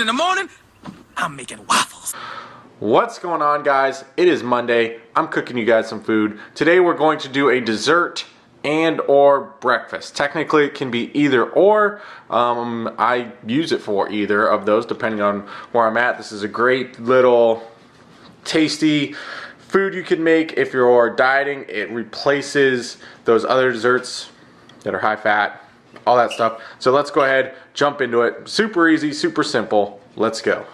in the morning, I'm making waffles. What's going on, guys? It is Monday. I'm cooking you guys some food. Today we're going to do a dessert and or breakfast. Technically it can be either or. I use it for either of those depending on where I'm at. This is a great little tasty food you can make if you're dieting. It replaces those other desserts that are high fat, all that stuff. So let's go ahead, jump into it. Super easy, super simple. Let's go.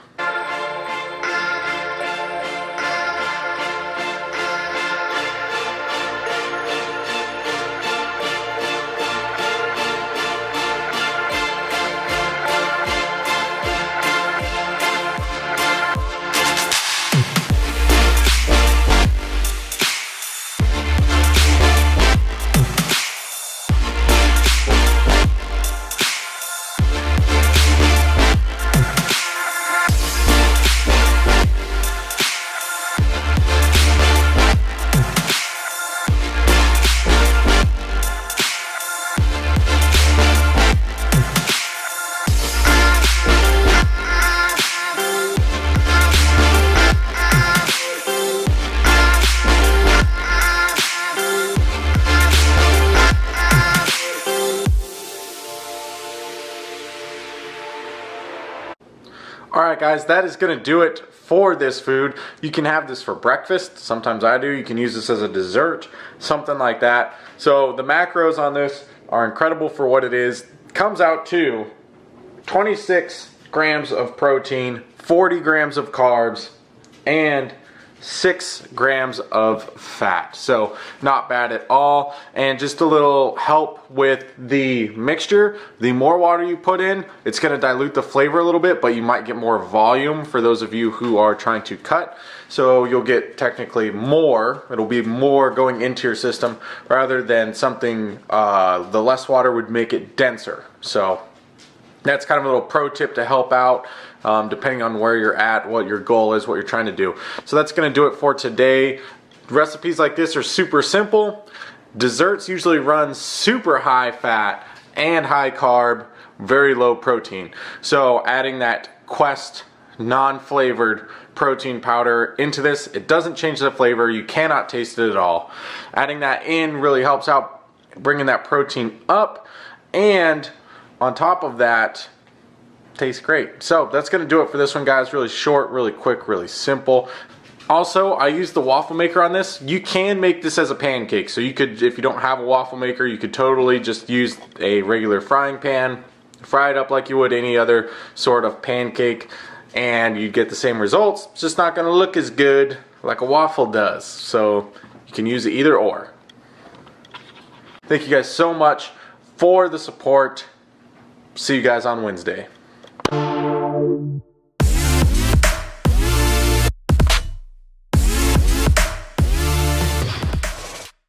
Alright guys, that is going to do it for this food. You can have this for breakfast. Sometimes I do. You can use this as a dessert, something like that. So the macros on this are incredible for what it is. Comes out to 26 grams of protein, 40 grams of carbs, and 6 grams of fat. So not bad at all. And just a little help with the mixture. The more water you put in, it's going to dilute the flavor a little bit, but you might get more volume for those of you who are trying to cut. So you'll get technically more. It'll be more going into your system rather than something, the less water would make it denser. So that's kind of a little pro tip to help out depending on where you're at, what your goal is, what you're trying to do. So that's going to do it for today. Recipes like this are super simple. Desserts usually run super high fat and high carb, very low protein. So adding that Quest non-flavored protein powder into this, it doesn't change the flavor. You cannot taste it at all. Adding that in really helps out bringing that protein up, and on top of that, tastes great. So that's going to do it for this one, guys. Really short, really quick, really simple. Also, I use the waffle maker on this. You can make this as a pancake. So you could, if you don't have a waffle maker, you could totally just use a regular frying pan, fry it up like you would any other sort of pancake, and you get the same results. It's just not going to look as good like a waffle does. So you can use it either or. Thank you guys so much for the support. See you guys on Wednesday.